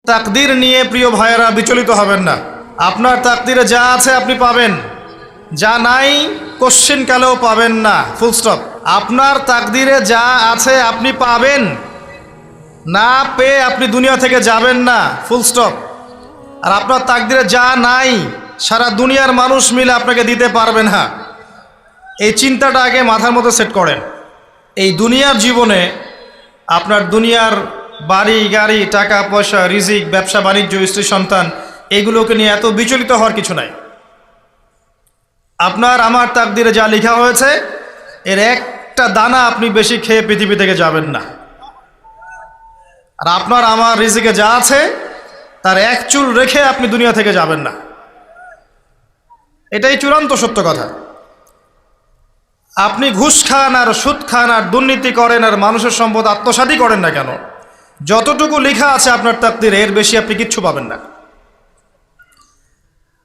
তাকদীর নিয়ে প্রিয় ভাইয়েরা বিচলিত হবেন না। আপনার তাকদীরে যা আছে আপনি পাবেন, যা নাই কোশ্চিন কালেও পাবেন না, ফুল স্টপ। আপনার তাকদীরে যা আছে আপনি পাবেন, না পেয়ে আপনি দুনিয়া থেকে যাবেন না, ফুল স্টপ। আর আপনার তাকদীরে যা নাই সারা দুনিয়ার মানুষ মিলে আপনাকে দিতে পারবে না। এই চিন্তাটা আগে মাথার মধ্যে সেট করেন। এই দুনিয়ার জীবনে আপনার দুনিয়ার বাড়ি গাড়ি, টাকা পয়সা, রিজিক, ব্যবসা বাণিজ্য, স্ত্রী সন্তান, এগুলোকে নিয়ে এত বিচলিত হওয়ার কিছু নাই। আপনার আমার তাকদীরে যা লেখা হয়েছে এর একটা দানা আপনি বেশি খেয়ে পৃথিবী থেকে যাবেন না। আর আপনার আমার রিজিকে যা আছে তার এক চুল রেখে আপনি দুনিয়া থেকে যাবেন না। এটাই চূড়ান্ত সত্য কথা। আপনি ঘুষ খান আর সুদ খান আর দুর্নীতি করেন আর মানুষের সম্পদ আত্মসাৎই করেন না কেন, যতটুকু লেখা আছে আপনার তাকদীরে এর বেশি আপনি কিচ্ছু পাবেন না।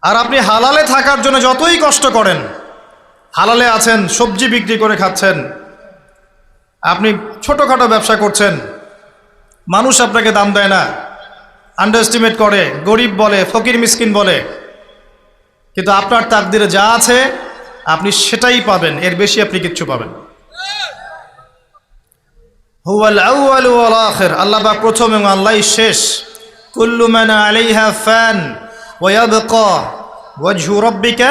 আর আপনি হালালে থাকার জন্য যতই কষ্ট করেন, হালালে আছেন, সবজি বিক্রি করে খাচ্ছেন, আপনি ছোটোখাটো ব্যবসা করছেন, মানুষ আপনাকে দাম দেয় না, আন্ডার এস্টিমেট করে, গরিব বলে, ফকির মিসকিন বলে, কিন্তু আপনার তাকদীরে যা আছে আপনি সেটাই পাবেন, এর বেশি আপনি কিচ্ছু পাবেন। হুয়াল আউয়ালু ওয়াল আখির, আল্লাহ পাক প্রথম এবং আল্লাহই শেষ। কুল্লু মান আলাইহা ফান ওয়া ইয়াবকা ওয়াজহু রাব্বিকা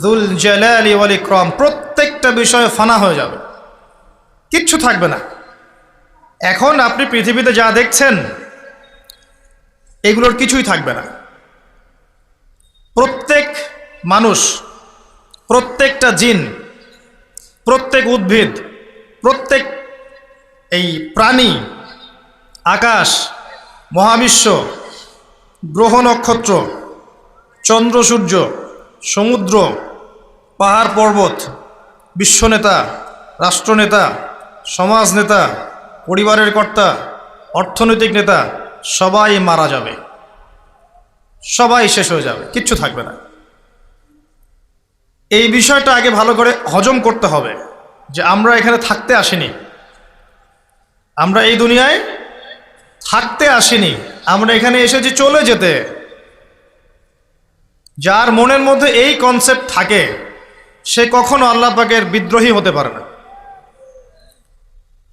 যুল জালালি ওয়াল ইকরাম। প্রত্যেকটা বিষয় ফানা হয়ে যাবে, কিচ্ছু থাকবে না। এখন আপনি পৃথিবীতে যা দেখছেন এগুলোর কিছুই থাকবে না। প্রত্যেক মানুষ, প্রত্যেকটা জিন, প্রত্যেক উদ্ভিদ, প্রত্যেক এই প্রাণী, আকাশ, মহাবিশ্ব, গ্রহ নক্ষত্র, চন্দ্র সূর্য, সমুদ্র, পাহাড় পর্বত, বিশ্বনেতা, রাষ্ট্রনেতা, সমাজ নেতা, পরিবারের কর্তা, অর্থনৈতিক নেতা, সবাই মারা যাবে, সবাই শেষ হয়ে যাবে, কিচ্ছু থাকবে না। এই বিষয়টা আগে ভালো করে হজম করতে হবে যে আমরা এখানে থাকতে আসিনি, আমরা এই দুনিয়ায় থাকতে আসিনি, আমরা এখানে এসেছি চলে যেতে। যার মনের মধ্যে এই কনসেপ্ট থাকে সে কখনো আল্লাহ পাকের বিদ্রোহী হতে পারে না,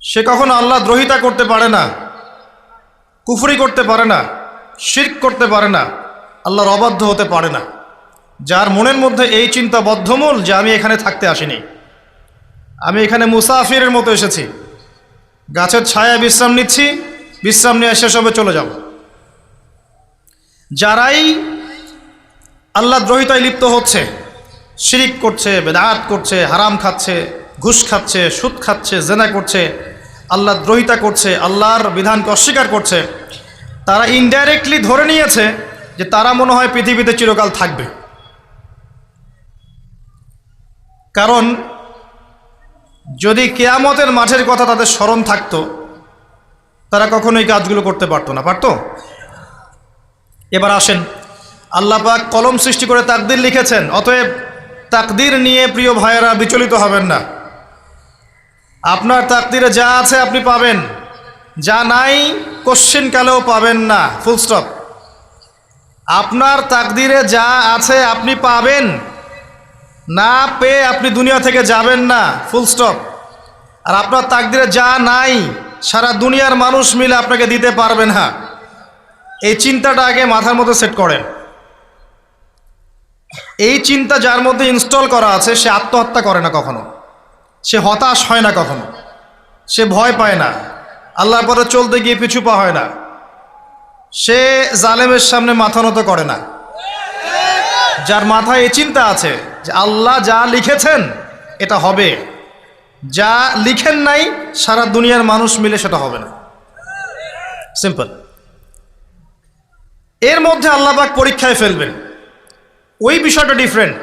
সে কখনো আল্লাহ দ্রোহিতা করতে পারে না, কুফরি করতে পারে না, শিরক করতে পারে না, আল্লাহর অবাধ্য হতে পারে না। যার মনের মধ্যে এই চিন্তা বদ্ধমূল যে আমি এখানে থাকতে আসিনি, আমি এখানে মুসাফিরের মতো এসেছি, গাছের ছায়া বিশ্রাম নিচ্ছি, বিশ্রাম নিয়ে শেষ হবে চলে যাব। যারাই আল্লাহ দ্রোহিতায় লিপ্ত হচ্ছে, শিরিক করছে, বেদাত করছে, হারাম খাচ্ছে, ঘুষ খাচ্ছে, সুদ খাচ্ছে, জেনা করছে, আল্লাহ দ্রোহিতা করছে, আল্লাহর বিধানকে অস্বীকার করছে, তারা ইনডাইরেক্টলি ধরে নিয়েছে যে তারা মনে হয় পৃথিবীতে চিরকাল থাকবে। কারণ যদি কিয়ামতের মাঠের কথা তাদের স্মরণ থাকতো তারা কখনো এই কাজগুলো করতে পারতো না, পারতো? এবার আসেন, আল্লাহ পাক কলম সৃষ্টি করে তাকদীর লিখেছেন, অতএব তাকদীর নিয়ে প্রিয় ভাইয়েরা বিচলিত হবেন না। আপনার তাকদীরে যা আছে আপনি পাবেন, যা নাই কোশ্চিন কালেও পাবেন না, ফুল স্টপ। আপনার তাকদীরে যা আছে আপনি পাবেন, না পেয়ে আপনি দুনিয়া থেকে যাবেন না, ফুল স্টপ। আর আপনার তাকদীরে যা নাই সারা দুনিয়ার মানুষ মিলে আপনাকে দিতে পারবে না। এই চিন্তাটা আগে মাথার মধ্যে সেট করেন। এই চিন্তা যার মধ্যে ইনস্টল করা আছে সে আত্মহত্যা করে না কখনো, সে হতাশ হয় না কখনো, সে ভয় পায় না, আল্লাহর পরে চলতে গিয়ে পিছু পা হয় না, সে জালেমের সামনে মাথা নত করে না। যার মাথায় এই চিন্তা আছে যে আল্লাহ যা লিখেছেন এটা হবে, যা লিখেন নাই সারা দুনিয়ার মানুষ মিলে সেটা হবে না, সিম্পল। এর মধ্যে আল্লাহ পাক পরীক্ষায় ফেলবেন, ওই বিষয়টা ডিফারেন্ট।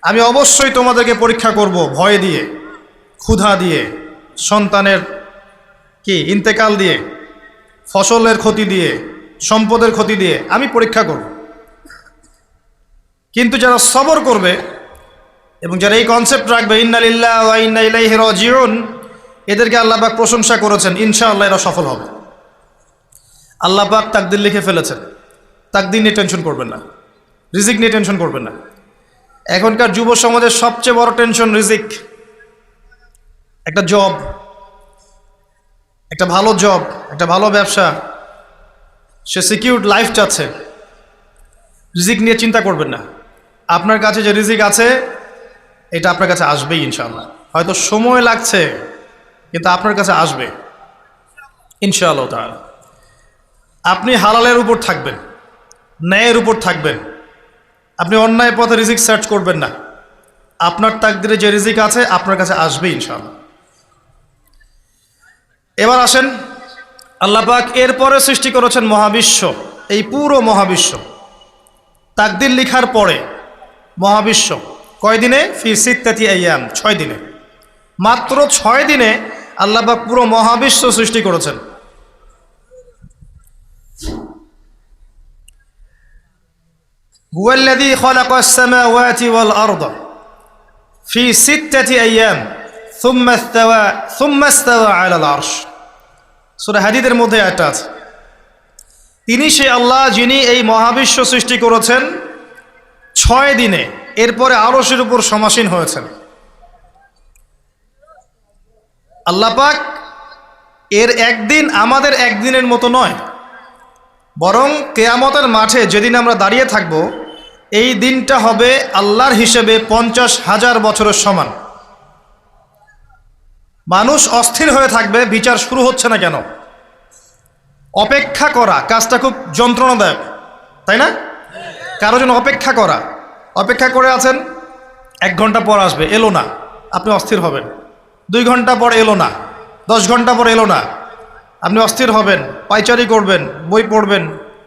আমি অবশ্যই তোমাদেরকে পরীক্ষা করব ভয় দিয়ে, ক্ষুধা দিয়ে, সন্তানের কি ইন্তেকাল দিয়ে, ফসলের ক্ষতি দিয়ে, সম্পদের ক্ষতি দিয়ে আমি পরীক্ষা করব। কিন্তু যারা সবর করবে এবং যারা এই কনসেপ্ট রাখবে ইন্না লিল্লাহি ওয়া ইন্না ইলাইহি রাজিউন, এদেরকে আল্লাহ পাক প্রশংসা করেছেন, ইনশাআল্লাহ এরা সফল হবে। আল্লাহ পাক তাকদির লিখে ফেলেছেন, তাকদির নিয়ে টেনশন করবেন না, রিজিক নিয়ে টেনশন করবেন না। এখনকার যুব সমাজের সবচেয়ে বড় টেনশন রিজিক। একটা জব, একটা ভালো জব, একটা ভালো ব্যবসা, সে সিকিউরড লাইফ চাচ্ছে। রিজিক নিয়ে চিন্তা করবেন না। আপনার কাছে যে রিজিক আছে এটা আপনার কাছে আসবেই ইনশাআল্লাহ। হয়তো সময় লাগছে কিন্তু আপনার কাছে আসবে ইনশাআল্লাহ তাআলা। আপনি হালালের উপর থাকবেন, ন্যায়ের উপর থাকবেন। আপনি অন্যায় পথে রিজিক সার্চ করবেন না। আপনার তাকদিরে যে রিজিক আছে আপনার কাছে আসবে ইনশাআল্লাহ। এবার আসেন, আল্লাহ পাক এরপরে সৃষ্টি করেছেন মহাবিশ্ব। এই পুরো মহাবিশ্ব তাকদির লিখার পরে মহাবিশ্ব কয় দিনে? ফি সিত্তাতি আইয়াম, 6 দিনে। মাত্র 6 দিনে আল্লাহ পাক পুরো মহাবিশ্ব সৃষ্টি করেছেন। হুয়াল্লাযী খালাকাস সামাওয়াতি ওয়াল আরদা ফি সিত্তাতি আইয়াম সুম্মা ইস্তাওয়া আলাল আরশ। সূরা হাদীদের মধ্যে এটা আছে। তিনি সে আল্লাহ যিনি এই মহাবিশ্ব সৃষ্টি করেছেন 6 দিনে, এরপরে আরশের উপর সমাসীন হয়েছেন। আল্লাহ পাক এর একদিন আমাদের একদিনের মতো নয়, বরং কিয়ামতের মাঠে যেদিন আমরা দাঁড়িয়ে থাকব এই দিনটা হবে আল্লাহর হিসেবে 50,000 বছরের সমান। মানুষ অস্থির হয়ে থাকবে, বিচার শুরু হচ্ছে না কেন। অপেক্ষা করা কাজটা খুব যন্ত্রণাদায়ক, তাই না? কারো জন্য অপেক্ষা করা, অপেক্ষা করে আছেন, 1 ঘন্টা পর আসবে, এলো না, আপনি অস্থির হবেন। 2 ঘন্টা পর এলো না, 10 ঘন্টা পর এলো না, আপনি অস্থির হবেন, পায়চারি করবেন, বই পড়বেন,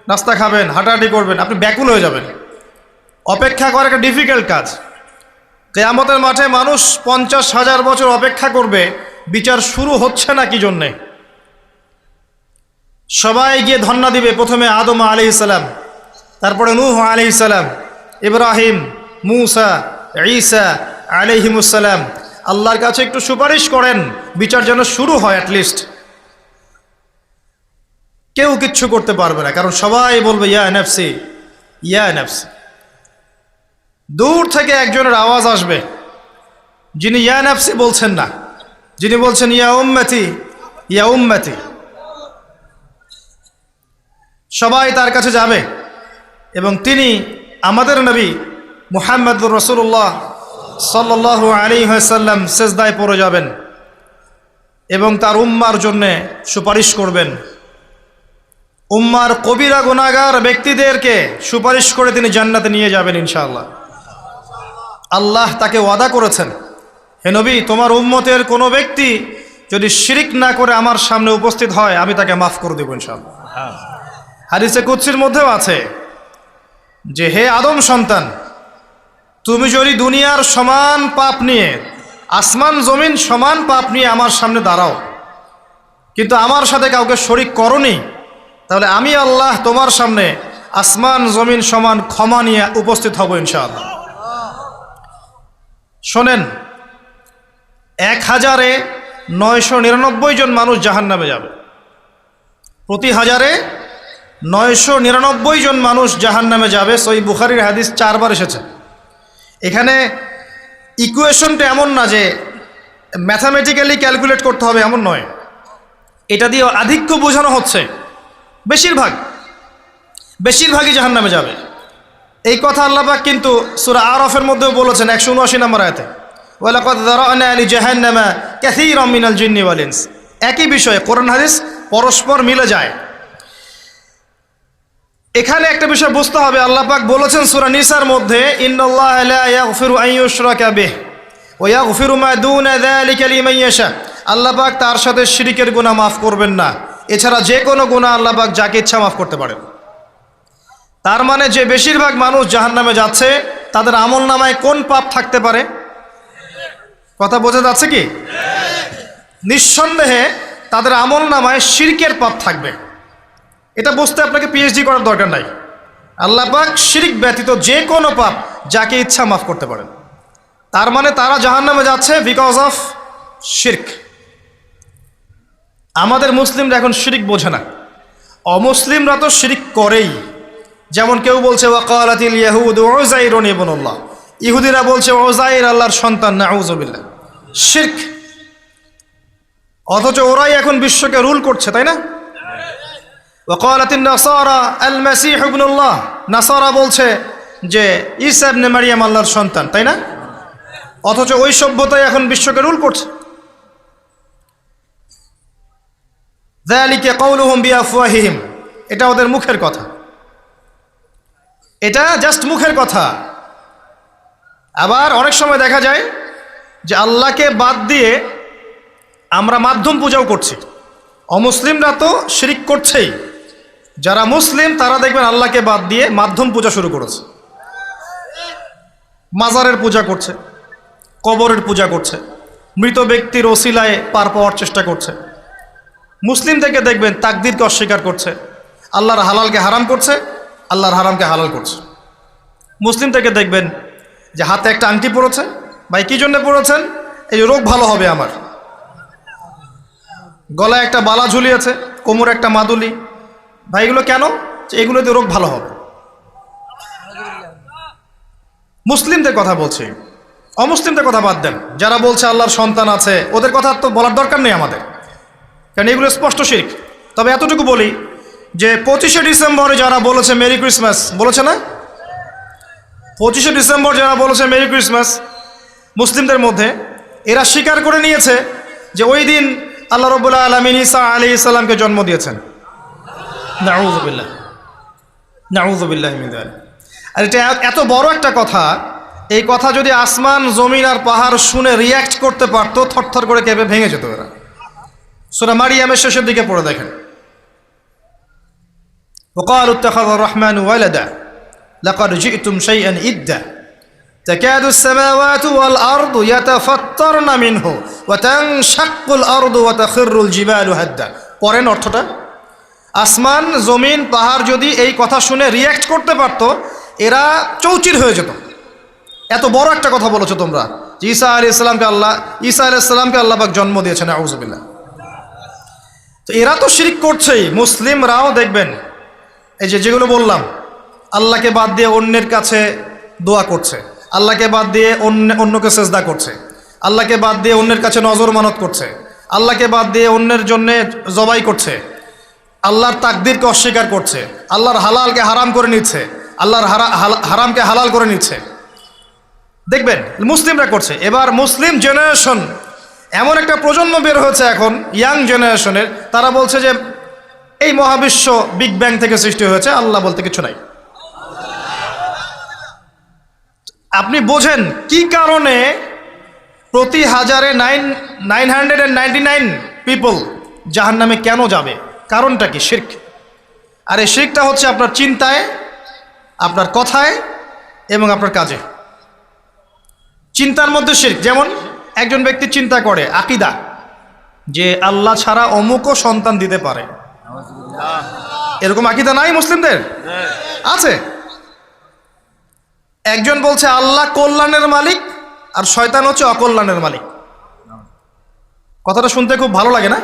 নাস্তা খাবেন, হাঁটাহাঁটি করবেন, আপনি ব্যাকুল হয়ে যাবেন। অপেক্ষা করা একটা ডিফিকাল্ট কাজ। কিয়ামতের মাঠে মানুষ 50,000 বছর অপেক্ষা করবে, বিচার শুরু হচ্ছে না কি জন্যে। সবাই গিয়ে ধন্না দিবে, প্রথমে আদম আলাইহিস সালাম, তারপরে নূহ আলাইহিস সালাম, ইব্রাহিম, মূসা, ঈসা আলাইহিমুস সালাম। আল্লাহর কাছে একটু সুপারিশ করেন, বিচার যেন শুরু হয় অ্যাটলিস্ট। কেউ কিচ্ছু করতে পারবে না, কারণ সবাই বলবে ইয়া নাফসি, ইয়া নাফসি। দূর থেকে একজনের আওয়াজ আসবে, যিনি ইয়া নাফসি বলছেন না, যিনি বলছেন ইয়া উম্মতি, ইয়া উম্মতি। সবাই তার কাছে যাবে এবং তিনি আমাদের নবী মুহাম্মদুর রাসূলুল্লাহ সাল্লাল্লাহু আলাইহি ওয়াসাল্লাম সিজদায় পড়ে যাবেন এবং তার উম্মার জন্যে সুপারিশ করবেন। উম্মার কবিরা গুনাহগার ব্যক্তিদেরকে সুপারিশ করে তিনি জান্নাতে নিয়ে যাবেন ইনশাআল্লাহ। আল্লাহ তাকে ওয়াদা করেছেন, হে নবী, তোমার উম্মতের কোনো ব্যক্তি যদি শিরিক না করে আমার সামনে উপস্থিত হয় আমি তাকে মাফ করে দেব ইনশাআল্লাহ। হাদিসে কুদসির মধ্যেও আছে যে হে আদম সন্তান, তুমি যদি দুনিয়ার সমান পাপ নিয়ে, আসমান জমিন সমান পাপ নিয়ে আমার সামনে দাঁড়াও, কিন্তু আমার সাথে কাউকে শরিক করনি, তাহলে আমি আল্লাহ তোমার সামনে আসমান জমিন সমান ক্ষমা নিয়ে উপস্থিত হব ইনশাআল্লাহ। শোনেন, 1000-999 জন মানুষ জাহান্নামে যাবে। প্রতি 1000-999 জন মানুষ জাহান্নামে যাবে। সহিহ বুখারীর হাদিস 4 বার এসেছে। এখানে ইকুয়েশনটা এমন না যে ম্যাথামেটিক্যালি ক্যালকুলেট করতে হবে, এমন নয়। এটা দিয়ে আধিক্য বোঝানো হচ্ছে। বেশিরভাগই জাহান্নামে যাবে। এই কথা আল্লাহ পাক কিন্তু সূরা আরাফের মধ্যেও বলেছেন 179 নম্বর আয়াতে, ওয়ালাকাদ যারানা লিজাহান্নামা কাসীরাম মিনাল জিন্নি ওয়াল ইনস। একই বিষয়ে কোরআন হাদিস পরস্পর মিলে যায়। এখানে একটা বিষয় বুঝতে হবে, আল্লাহ পাক বলেছেন সূরা নিসার মধ্যে, ইন্নাল্লাহা লা ইয়াগফিরু আন ইউশরাকা বিহি ওয়া ইয়াগফিরু মা দুনা যালিকা লিমান ইয়াশা। আল্লাহ পাক তার সাথে শিরকের গুনাহ মাফ করবেন না, এছাড়া যে কোনো গুনাহ আল্লাহ পাক যাকে ইচ্ছা মাফ করতে পারেন। তার মানে যে বেশিরভাগ মানুষ জাহান্নামে যাচ্ছে তাদের আমল নামায় কোন পাপ থাকতে পারে? কথা বোঝা যাচ্ছে কি? নিঃসন্দেহে তাদের আমল নামায় শিরকের পাপ থাকবে। এটা বুঝতে আপনাকে পিএইচডি করার দরকার নাই। আল্লাহ পাক শিরক ব্যতীত যে কোনো পাপ যাকে ইচ্ছা মাফ করতে পারেন। তার মানে তারা জাহান্নামে যাচ্ছে বিকজ অফ শিরক। আমাদের মুসলিমরা এখন শিরক বোঝে না। অমুসলিমরা তো শিরক করেই। যেমন কেউ বলছে ওয়াকালাতিল ইয়াহুদু উযাইরুন ইবনুল্লাহ, ইহুদিরা বলছে উযাইর আল্লাহর সন্তান, নাউযুবিল্লাহ, শিরক। অথচ ওরাই এখন বিশ্বকে রুল করছে, তাই না? ওয়াকালাতিন নাসারা আল মাসীহ ইবনুল্লাহ, নাসারা বলছে যে ঈসা ইবনে মারইয়াম আল্লাহর সন্তান, তাই না? অথচ ওই সভ্যতাই এখন বিশ্বকে রুল করছে। যালিকা কাউলুহুম বিআফওয়াহিহিম, এটা ওদের মুখের কথা, এটা জাস্ট মুখের কথা। আবার অনেক সময় দেখা যায় যে আল্লাহকে বাদ দিয়ে আমরা মাধ্যম পূজাও করছি। অমুসলিমরা তো শিরক করছেই, যারা মুসলিম তারা দেখবেন আল্লাহকে বাদ দিয়ে মাধ্যম পূজা শুরু করেছে। মাজারের পূজা করছে, কবরের পূজা করছে, মৃত ব্যক্তির ওসিলায় পার পাওয়ার চেষ্টা করছে। মুসলিম থেকে দেখবেন তাকদীরকে অস্বীকার করছে, আল্লাহর হালালকে হারাম করছে, আল্লাহর হারামকে হালাল করছে। মুসলিম থেকে দেখবেন যে হাতে একটা আংটি পরেছে, ভাই কী জন্য পরেছেন? এই রোগ ভালো হবে আমার। গলায় একটা বালা ঝুলিয়েছে, কোমরে একটা মাদুলি, ভাই এগুলো কেন? এগুলোতে রোগ ভালো হবে। মুসলিমদের কথা বলছি, অমুসলিমদের কথা বাদ দেন। যারা বলছে আল্লাহর সন্তান আছে, ওদের কথা তো বলার দরকার নেই আমাদের, কারণ এগুলো স্পষ্ট শিরক। তবে এতটুকু বলি যে 25শে ডিসেম্বরে যারা বলেছে মেরি ক্রিসমাস, বলেছে না? 25শে ডিসেম্বর যারা বলেছে মেরি ক্রিসমাস, মুসলিমদের মধ্যে এরা স্বীকার করে নিয়েছে যে ওই দিন আল্লাহ রাব্বুল আলামিন ঈসা আলাইহিস সালামকে জন্ম দিয়েছেন। নাউযুবিল্লাহ, নাউযুবিল্লাহি মিন যালিক। আর এটা এত বড় একটা কথা, এই কথা যদি আসমান জমিন আর পাহাড় শুনে রিয়্যাক্ট করতে পারতো, থরথর করে কেঁপে ভেঙে যেত এরা। সূরা মারিয়ামের শেষের দিকে পড়ে দেখেন, وقالوا اتخذ الرحمن ولدا لقد جئتم شيئا إدا تكاد السماوات والأرض يتفطرن منه وتنشق الأرض وتخر الجبال هدا। পরেন অর্থটা, আসমান জমিন পাহাড় যদি এই কথা শুনে রিয়্যাক্ট করতে পারতো, এরা চৌচির হয়ে যেত। এত বড় একটা কথা বলেছো তোমরা যে ঈসা আলাইহিস সালামকে আল্লাহ পাক জন্ম দিয়েছেন, আউযুবিল্লাহ। তো এরা তো শিরক করছেই। মুসলিমরাও দেখবেন এই যেগুলো বললাম, আল্লাহকে বাদ দিয়ে অন্যের কাছে দোয়া করছে, আল্লাহকে বাদ দিয়ে অন্যকে সেজদা করছে, আল্লাহকে বাদ দিয়ে অন্যের কাছে নজর মানত করছে, আল্লাহকে বাদ দিয়ে অন্যের জন্যে জবাই করছে, আল্লাহর তাকদীরকে অস্বীকার করছে, আল্লাহর হালালকে হারাম করে নিচ্ছে, আল্লাহর হারামকে হালাল করে নিচ্ছে। দেখবেন মুসলিমরা করছে। এবার মুসলিম জেনারেশন, এমন একটা প্রজন্ম বের হয়েছে এখন, ইয়াং জেনারেশনের, তারা বলছে যে এই মহাবিশ্ব বিগ ব্যাং থেকে সৃষ্টি হয়েছে, আল্লাহ বলতে কিছু নাই। আপনি বোঝেন কি কারণে প্রতি হাজারে 999 পিপল জাহান্নামে কেন যাবে? কারণটা কি? শিরক। আর এই শিরকটা হচ্ছে আপনার চিন্তায়, আপনার কথায় এবং আপনার কাজে। চিন্তার মধ্যে শিরক। যেমন একজন ব্যক্তি চিন্তা করে আকীদা, যে আল্লাহ ছাড়া অমুকও সন্তান দিতে পারে। এরকম আকীদা নাই মুসলিমদের? আছে। একজন বলছে আল্লাহ কল্যাণের মালিক আর শয়তান হচ্ছে অকল্যাণের মালিক। কথাটা শুনতে খুব ভালো লাগে না?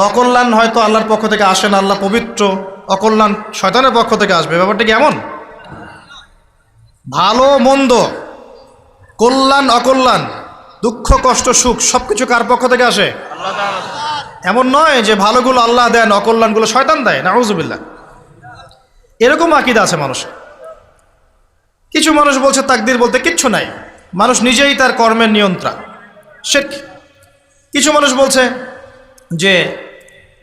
অকল্যাণ হয়তো আল্লাহর পক্ষ থেকে আসে না, আল্লাহ পবিত্র, অকল্যাণ শয়তানের পক্ষ থেকে আসবে। ব্যাপারটা কি এমন? ভালো মন্দ, কল্যাণ অকল্যাণ, দুঃখ কষ্ট সুখ সবকিছু কার পক্ষ থেকে আসে? এমন নয় যে ভালোগুলো আল্লাহ দেন, অকল্যাণগুলো শয়তান দেয়, নাউযুবিল্লাহ। এরকম আকীদা আছে মানুষ। কিছু মানুষ বলছে তাকদীর বলতে কিচ্ছু নাই, মানুষ নিজেই তার কর্মের নিয়ন্ত্রণ, শিরক। কিছু মানুষ বলছে যে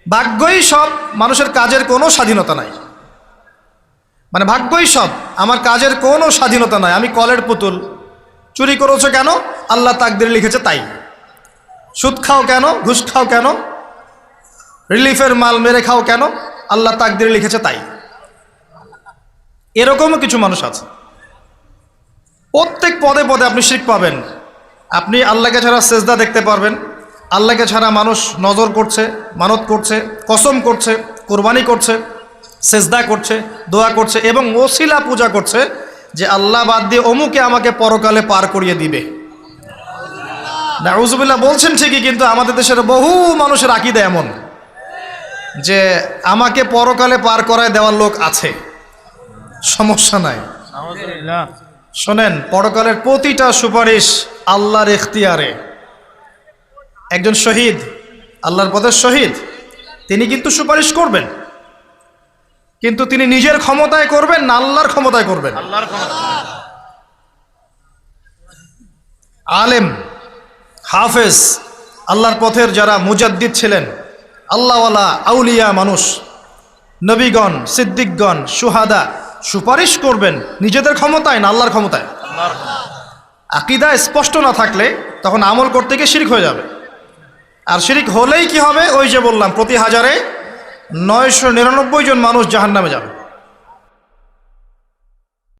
ভাগ্যই সব, মানুষের কাজের কোনো স্বাধীনতা নাই। মানে ভাগ্যই সব, আমার কাজের কোনো স্বাধীনতা নাই, আমি কলের পুতুল। চুরি করেছো কেন? আল্লাহ তাকদীরে লিখেছে তাই। সুদ খাও কেন? ঘুষ খাও কেন? রিলিফের মাল মেরে খাও কেন? আল্লাহ তাকদীরে লিখেছে তাই। এরকমও কিছু মানুষ আছে। প্রত্যেক পদে পদে আপনি শিরক পাবেন। আপনি আল্লাহকে ছাড়া সেজদা দেখতে পারবেন, আল্লাহকে ছাড়া মানুষ নজর করছে, মানত করছে, কসম করছে, কোরবানি করছে, সেজদা করছে, দোয়া করছে এবং ওসিলা পূজা করছে যে আল্লাহ বাদ দিয়ে অমুকে আমাকে পরকালে পার করিয়ে দিবে। নাউযুবিল্লাহ বলছেন ঠিকই, কিন্তু আমাদের দেশের বহু মানুষের আকীদা এমন। যে আমাকে পরকালে পার করায় দেওয়ার লোক আছে, সমস্যা নাই। শোনেন, পরকালের প্রতিটা সুপারিশ আল্লাহর ইখতিয়ারে। একজন শহীদ, আল্লাহর পথের শহীদ, তিনি কিন্তু সুপারিশ করবেন, কিন্তু তিনি নিজের ক্ষমতায় করবেন না আল্লাহর ক্ষমতায় করবেন? আল্লাহর ক্ষমতা। আলেম, হাফেজ, আল্লাহর পথের যারা মুজাদ্দিদ ছিলেন, আল্লাহওয়ালা আউলিয়া মানুষ, নবীগণ, সিদ্দিকগণ, সুহাদা, সুপারিশ করবেন নিজেদের ক্ষমতায় না আল্লাহর ক্ষমতায়? আল্লাহর ক্ষমতা। আকীদা স্পষ্ট না থাকলে তখন আমল করতে গিয়ে শিরক হয়ে যাবে। আর শিরক হলেই কি হবে? ওই যে বললাম, প্রতি হাজারে 999 জন মানুষ জাহান্নামে যাবে।